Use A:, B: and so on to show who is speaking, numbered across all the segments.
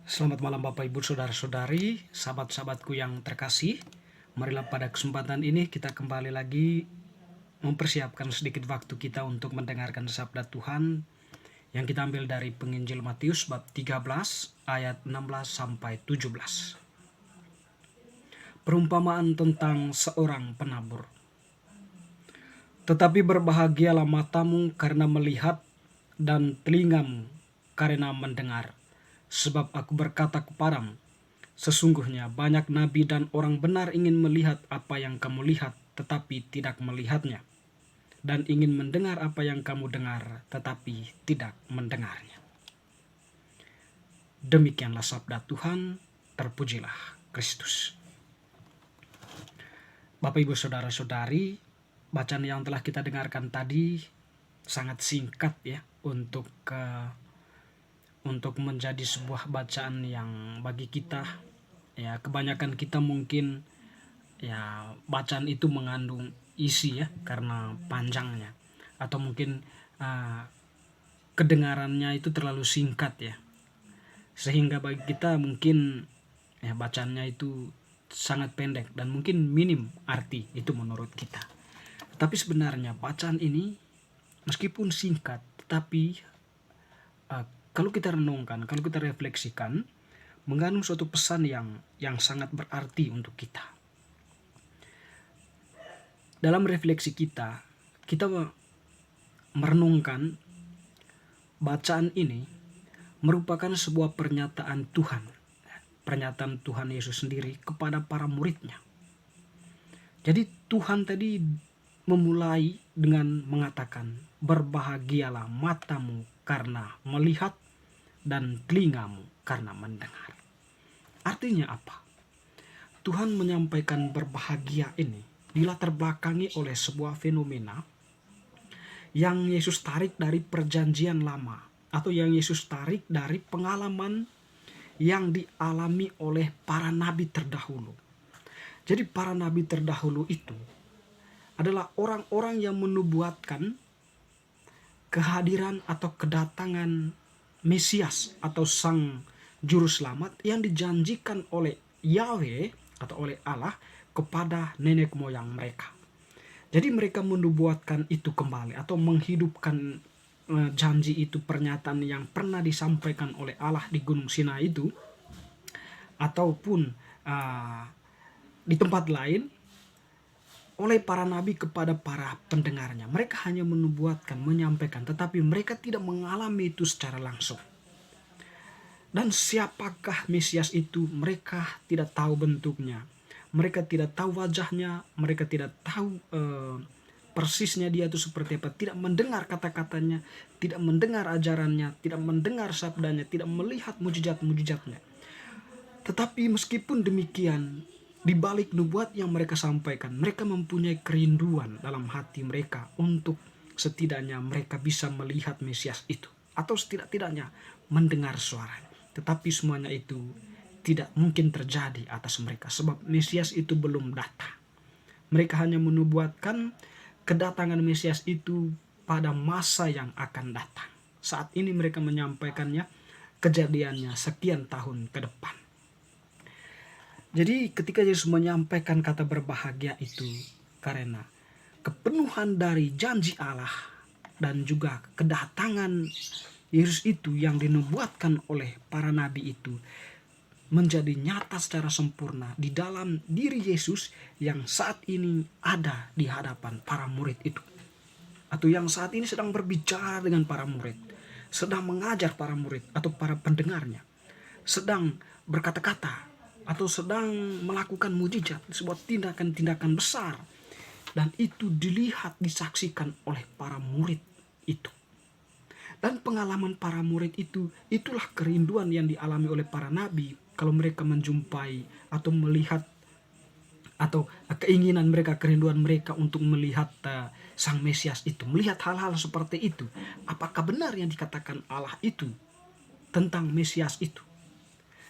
A: Selamat malam Bapak Ibu Saudara-saudari, sahabat-sahabatku yang terkasih. Marilah pada kesempatan ini kita kembali lagi mempersiapkan sedikit waktu kita untuk mendengarkan sabda Tuhan yang kita ambil dari penginjil Matius bab 13 ayat 16 sampai 17. Perumpamaan tentang seorang penabur. Tetapi berbahagialah matamu karena melihat dan telingamu karena mendengar. Sebab aku berkata kepadamu, sesungguhnya banyak nabi dan orang benar ingin melihat apa yang kamu lihat, tetapi tidak melihatnya. Dan ingin mendengar apa yang kamu dengar, tetapi tidak mendengarnya. Demikianlah sabda Tuhan, terpujilah Kristus. Bapak Ibu Saudara-saudari, bacaan yang telah kita dengarkan tadi sangat singkat ya untuk menjadi sebuah bacaan yang bagi kita ya kebanyakan kita mungkin ya bacaan itu mengandung isi ya karena panjangnya, atau mungkin kedengarannya itu terlalu singkat ya, sehingga bagi kita mungkin ya bacaannya itu sangat pendek dan mungkin minim arti itu menurut kita. Tapi sebenarnya bacaan ini meskipun singkat, tetapi kalau kita renungkan, kalau kita refleksikan, mengandung suatu pesan yang sangat berarti untuk kita. Dalam refleksi kita merenungkan bacaan ini merupakan sebuah pernyataan Tuhan Yesus sendiri kepada para muridnya. Jadi Tuhan tadi memulai dengan mengatakan, berbahagialah matamu karena melihat dan telingamu karena mendengar. Artinya apa? Tuhan menyampaikan berbahagia ini dilatar belakangi oleh sebuah fenomena yang Yesus tarik dari perjanjian lama, atau yang Yesus tarik dari pengalaman yang dialami oleh para nabi terdahulu. Jadi para nabi terdahulu itu adalah orang-orang yang menubuatkan kehadiran atau kedatangan Mesias atau Sang Juru Selamat yang dijanjikan oleh Yahweh atau oleh Allah kepada nenek moyang mereka. Jadi mereka menubuatkan itu kembali atau menghidupkan janji itu, pernyataan yang pernah disampaikan oleh Allah di Gunung Sinai itu, ataupun di tempat lain oleh para nabi kepada para pendengarnya. Mereka hanya menubuatkan, menyampaikan, tetapi mereka tidak mengalami itu secara langsung. Dan siapakah Mesias itu? Mereka tidak tahu bentuknya, mereka tidak tahu wajahnya, mereka tidak tahu persisnya dia itu seperti apa, tidak mendengar kata-katanya, tidak mendengar ajarannya, tidak mendengar sabdanya, tidak melihat mujizat-mujizatnya. Tetapi meskipun demikian, di balik nubuat yang mereka sampaikan, mereka mempunyai kerinduan dalam hati mereka untuk setidaknya mereka bisa melihat Mesias itu, atau setidak-tidaknya mendengar suaranya. Tetapi semuanya itu tidak mungkin terjadi atas mereka, sebab Mesias itu belum datang. Mereka hanya menubuatkan kedatangan Mesias itu pada masa yang akan datang. Saat ini mereka menyampaikannya, kejadiannya sekian tahun ke depan. Jadi ketika Yesus menyampaikan kata berbahagia itu karena kepenuhan dari janji Allah dan juga kedatangan Yesus itu yang dinubuatkan oleh para nabi itu menjadi nyata secara sempurna di dalam diri Yesus yang saat ini ada di hadapan para murid itu, atau yang saat ini sedang berbicara dengan para murid, sedang mengajar para murid atau para pendengarnya, sedang berkata-kata atau sedang melakukan mujizat, sebuah tindakan-tindakan besar, dan itu dilihat, disaksikan oleh para murid itu. Dan pengalaman para murid itu, itulah kerinduan yang dialami oleh para nabi kalau mereka menjumpai atau melihat, atau keinginan mereka, kerinduan mereka untuk melihat Sang Mesias itu, melihat hal-hal seperti itu. Apakah benar yang dikatakan Allah itu tentang Mesias itu?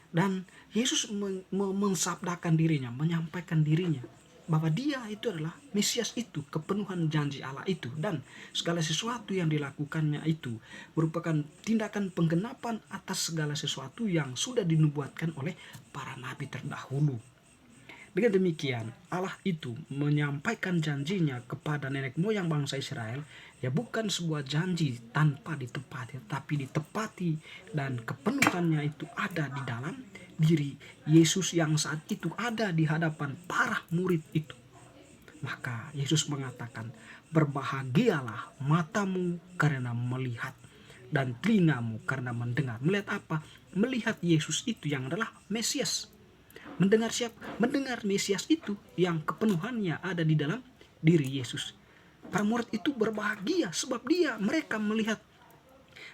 A: Dan Yesus mensabdakan dirinya, menyampaikan dirinya bahwa dia itu adalah Mesias itu, kepenuhan janji Allah itu, dan segala sesuatu yang dilakukannya itu merupakan tindakan penggenapan atas segala sesuatu yang sudah dinubuatkan oleh para nabi terdahulu. Dengan demikian, Allah itu menyampaikan janjinya kepada nenek moyang bangsa Israel, ya bukan sebuah janji tanpa ditepati, tapi ditepati, dan kepenuhannya itu ada di dalam diri Yesus yang saat itu ada di hadapan para murid itu. Maka Yesus mengatakan, berbahagialah matamu karena melihat dan telingamu karena mendengar. Melihat apa? Melihat Yesus itu yang adalah Mesias. Mendengar siapa? Mendengar Mesias itu yang kepenuhannya ada di dalam diri Yesus. Para murid itu berbahagia sebab mereka melihat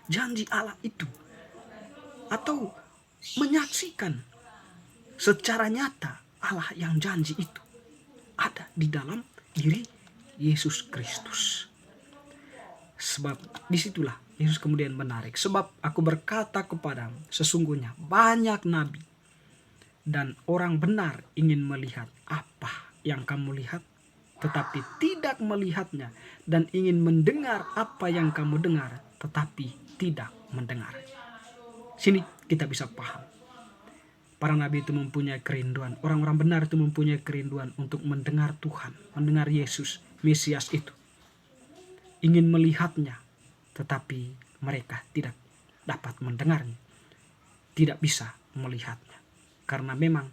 A: janji Allah itu, atau menyaksikan secara nyata Allah yang janji itu ada di dalam diri Yesus Kristus. Sebab disitulah Yesus kemudian menarik. Sebab aku berkata kepadamu, sesungguhnya banyak nabi dan orang benar ingin melihat apa yang kamu lihat, tetapi tidak melihatnya, dan ingin mendengar apa yang kamu dengar, tetapi tidak mendengar. Sini kita bisa paham. Para nabi itu mempunyai kerinduan, orang-orang benar itu mempunyai kerinduan untuk mendengar Tuhan, mendengar Yesus, Mesias itu. Ingin melihatnya, tetapi mereka tidak dapat mendengarnya, tidak bisa melihatnya. Karena memang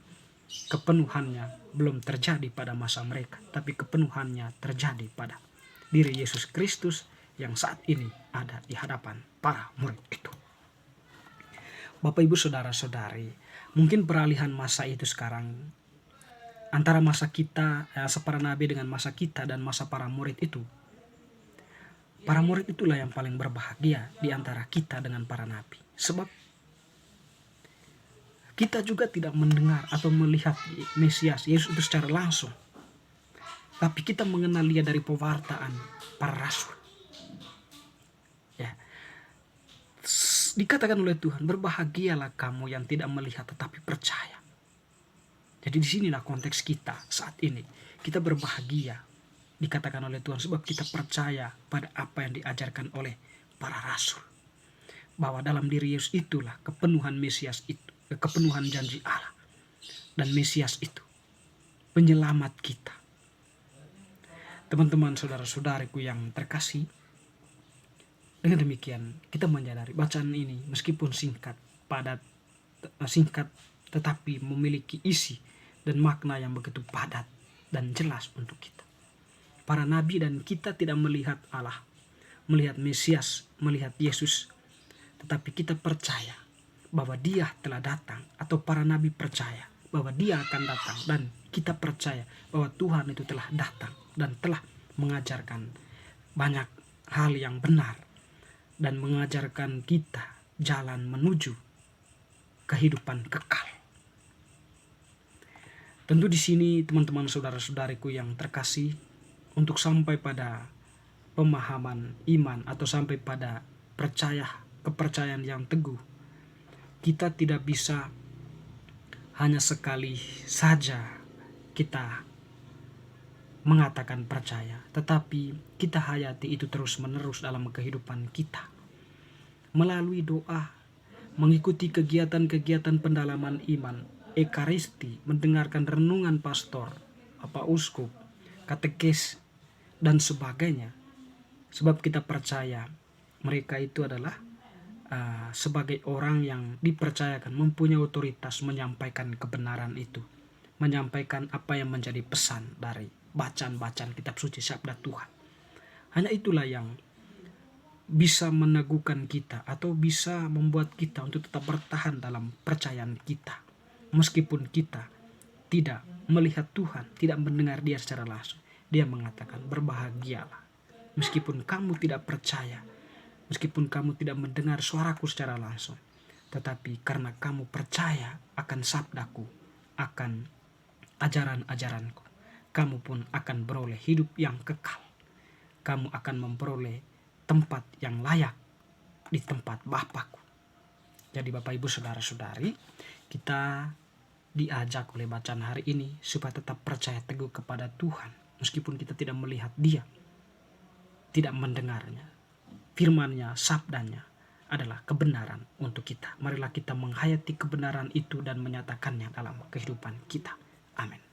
A: kepenuhannya belum terjadi pada masa mereka, tapi kepenuhannya terjadi pada diri Yesus Kristus yang saat ini ada di hadapan para murid itu. Bapak, Ibu, Saudara-saudari, mungkin peralihan masa itu sekarang antara masa kita, para nabi dengan masa kita dan masa para murid itu. Para murid itulah yang paling berbahagia di antara kita dengan para nabi. Sebab kita juga tidak mendengar atau melihat Mesias Yesus itu secara langsung, tapi kita mengenal dia dari pewartaan para rasul. Ya, dikatakan oleh Tuhan, berbahagialah kamu yang tidak melihat tetapi percaya. Jadi disinilah konteks kita saat ini. Kita berbahagia, dikatakan oleh Tuhan, sebab kita percaya pada apa yang diajarkan oleh para rasul, bahwa dalam diri Yesus itulah kepenuhan Mesias itu, kepenuhan janji Allah, dan Mesias itu penyelamat kita. Teman-teman, saudara-saudariku yang terkasih, dengan demikian kita menyadari bacaan ini meskipun singkat, padat, tetapi memiliki isi dan makna yang begitu padat dan jelas untuk kita. Para nabi dan kita tidak melihat Allah, melihat Mesias, melihat Yesus, tetapi kita percaya bahwa dia telah datang, atau para nabi percaya bahwa dia akan datang, dan kita percaya bahwa Tuhan itu telah datang dan telah mengajarkan banyak hal yang benar dan mengajarkan kita jalan menuju kehidupan kekal. Tentu di sini teman-teman, saudara-saudariku yang terkasih, untuk sampai pada pemahaman iman atau sampai pada kepercayaan yang teguh, kita tidak bisa hanya sekali saja kita mengatakan percaya, tetapi kita hayati itu terus-menerus dalam kehidupan kita. Melalui doa, mengikuti kegiatan-kegiatan pendalaman iman, ekaristi, mendengarkan renungan pastor, uskup, katekes, dan sebagainya. Sebab kita percaya mereka itu adalah sebagai orang yang dipercayakan, mempunyai otoritas menyampaikan kebenaran itu, menyampaikan apa yang menjadi pesan dari bacaan-bacaan kitab suci sabda Tuhan. Hanya itulah yang bisa meneguhkan kita atau bisa membuat kita untuk tetap bertahan dalam percayaan kita, meskipun kita tidak melihat Tuhan, tidak mendengar dia secara langsung. Dia mengatakan, berbahagialah meskipun kamu tidak percaya, meskipun kamu tidak mendengar suaraku secara langsung, tetapi karena kamu percaya akan sabdaku, akan ajaran-ajaranku, kamu pun akan beroleh hidup yang kekal. Kamu akan memperoleh tempat yang layak di tempat Bapakku. Jadi Bapak, Ibu, Saudara-saudari, kita diajak oleh bacaan hari ini supaya tetap percaya teguh kepada Tuhan. Meskipun kita tidak melihat Dia, tidak mendengarnya. Firman-Nya, sabdanya adalah kebenaran untuk kita. Marilah kita menghayati kebenaran itu dan menyatakannya dalam kehidupan kita. Amin.